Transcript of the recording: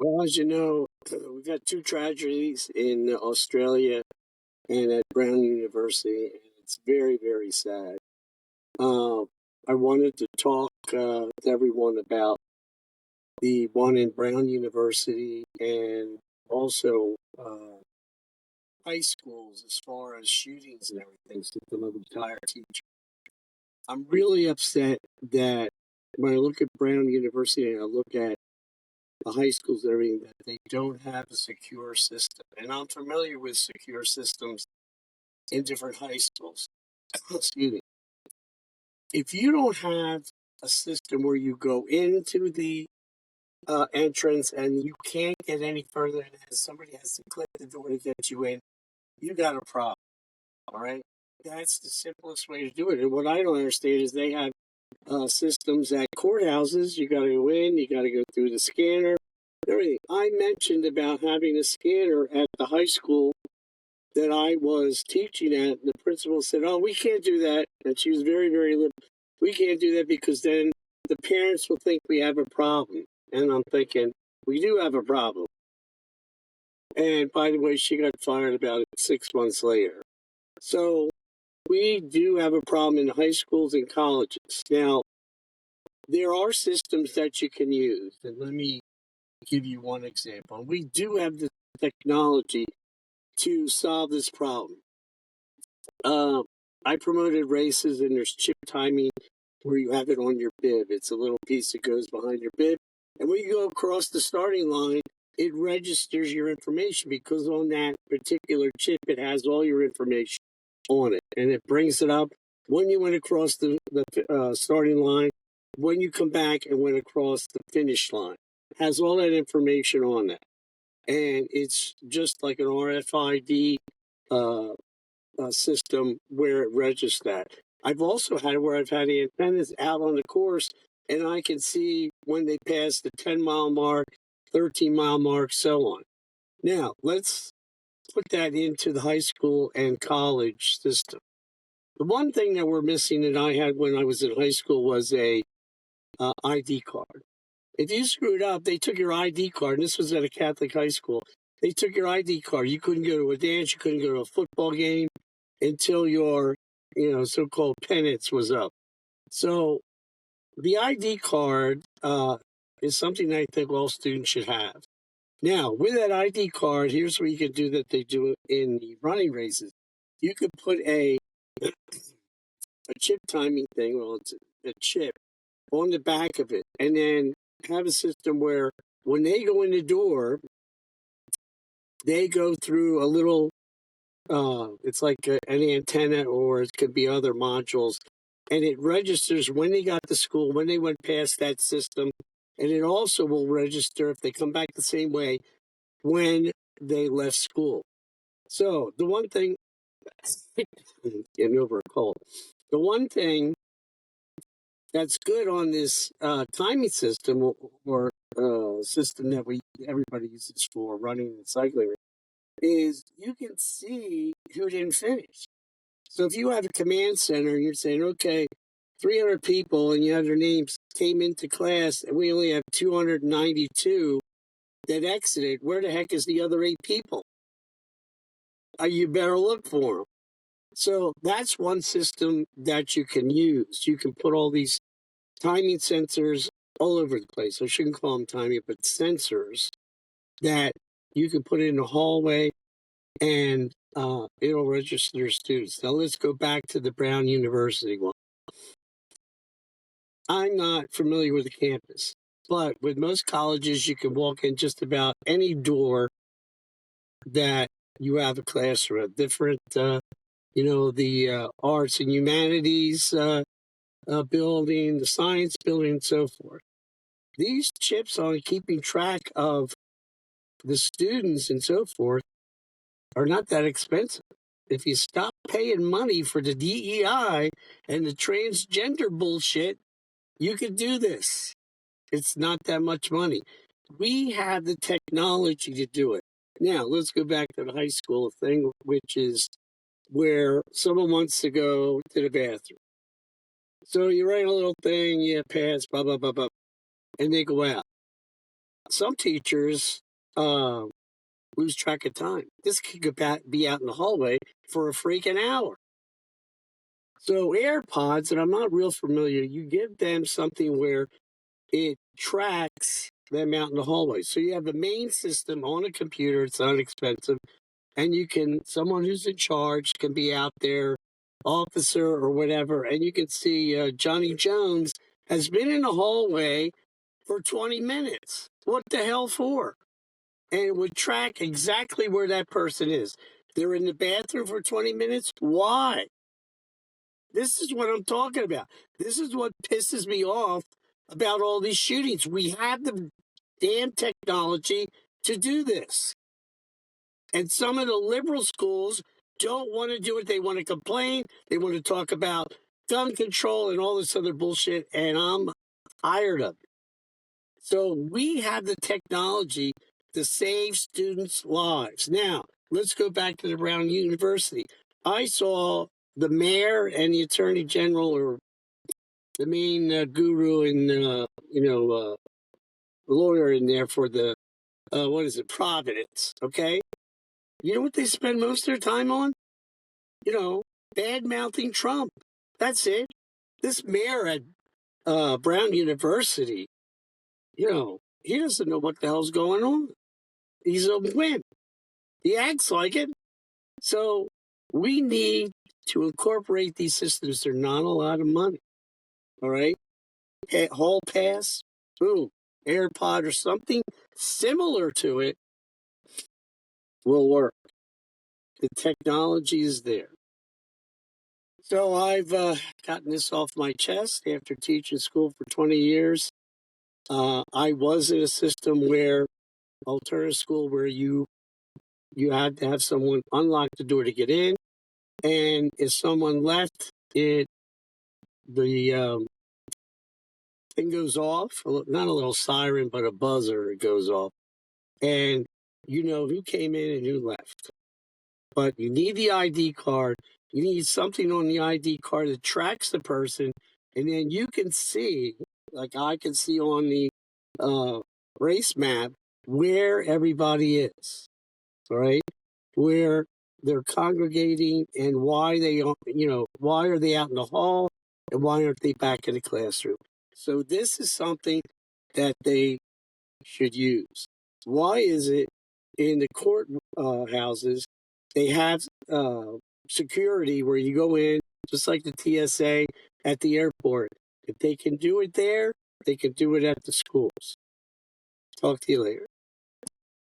Well, as you know, we've had two tragedies in Australia and at Brown University, and it's very, very sad. Uh, I wanted to talk to everyone about the one in Brown University and also high schools as far as shootings and everything, since I'm a retired teacher. I'm really upset that when I look at Brown University and I look at the high schools and everything, that they don't have a secure system. And I'm familiar with secure systems in different high schools. Excuse me. If you don't have a system where you go into the entrance and you can't get any further than somebody has to click the door to get you in, you got a problem. All right. That's the simplest way to do it. And what I don't understand is they have systems at courthouses. You got to go in, you got to go through the scanner, everything. I mentioned about having a scanner at the high school that I was teaching at. And the principal said, "Oh, we can't do that." And she was very, very liberal. "We can't do that because then the parents will think we have a problem." And I'm thinking, we do have a problem. And by the way, she got fired about 6 months later. So we do have a problem in high schools and colleges. Now, there are systems that you can use. And let me give you one example. We do have the technology to solve this problem. I promoted races, and there's chip timing where you have it on your bib. It's a little piece that goes behind your bib. And when you go across the starting line, it registers your information because on that particular chip, it has all your information on it. And it brings it up when you went across the starting line, when you come back and went across the finish line. It has all that information on that. And it's just like an RFID system where it registers that. I've also had it where I've had antennas out on the course, and I can see when they pass the 10-mile mark, 13-mile mark, so on. Now, let's put that into the high school and college system. The one thing that we're missing that I had when I was in high school was a ID card. If you screwed up, they took your ID card, and this was at a Catholic high school. They took your ID card. You couldn't go to a dance, you couldn't go to a football game until your, so-called penance was up. So the ID card is something that I think all students should have. Now, with that ID card, here's what you can do that they do in the running races. You could put a chip timing thing, well, it's a chip, on the back of it, and then have a system where when they go in the door, they go through a little, it's like an antenna, or it could be other modules, and it registers when they got to school, when they went past that system, and it also will register if they come back the same way when they left school. So the one thing, getting over a cold, the one thing that's good on this timing system or system that everybody uses for running and cycling is you can see who didn't finish. So if you have a command center and you're saying, okay, 300 people and you have their names came into class and we only have 292 that exited, where the heck is the other 8 people? You better look for them. So that's one system that you can use. You can put all these timing sensors all over the place. I shouldn't call them timing, but sensors that you can put in the hallway and it'll register students. Now let's go back to the Brown University one. I'm not familiar with the campus, but with most colleges, you can walk in just about any door that you have a classroom, different, the arts and humanities building, the science building, and so forth. These chips on keeping track of the students and so forth are not that expensive. If you stop paying money for the DEI and the transgender bullshit, you could do this. It's not that much money. We have the technology to do it. Now, let's go back to the high school thing, which is where someone wants to go to the bathroom. So you write a little thing, you pass, blah, blah, blah, blah, and they go out. some teachers lose track of time. This could be out in the hallway for a freaking hour. So AirPods, and I'm not real familiar, you give them something where it tracks them out in the hallway. So you have the main system on a computer, it's not expensive, and someone who's in charge can be out there, officer or whatever, and you can see Johnny Jones has been in the hallway for 20 minutes. What the hell for? And it would track exactly where that person is. They're in the bathroom for 20 minutes. Why? This is what I'm talking about. This is what pisses me off about all these shootings. We have the damn technology to do this. And some of the liberal schools don't want to do it. They want to complain. They want to talk about gun control and all this other bullshit. And I'm tired of it. So we have the technology to save students' lives. Now, let's go back to the Brown University. I saw the mayor and the attorney general, or the main guru and lawyer in there for the Providence. Okay, you know what they spend most of their time on? Bad mouthing Trump. That's it. This mayor at Brown University, he doesn't know what the hell's going on. He's a wimp. He acts like it. So we need to incorporate these systems. They're not a lot of money. All right. Hall pass, boom, AirPod or something similar to it will work. The technology is there. So I've gotten this off my chest after teaching school for 20 years. I was in a system where alternative school where you had to have someone unlock the door to get in, and if someone left, the thing goes off, not a little siren, but a buzzer goes off, and you know who came in and who left. But you need the ID card. You need something on the ID card that tracks the person, and then you can see, like I can see on the race map, where everybody is. All right, where they're congregating and why why are they out in the hall and why aren't they back in the classroom? So this is something that they should use. Why is it in the court houses they have security where you go in just like the TSA at the airport? If they can do it there, they can do it at the schools. Talk to you later.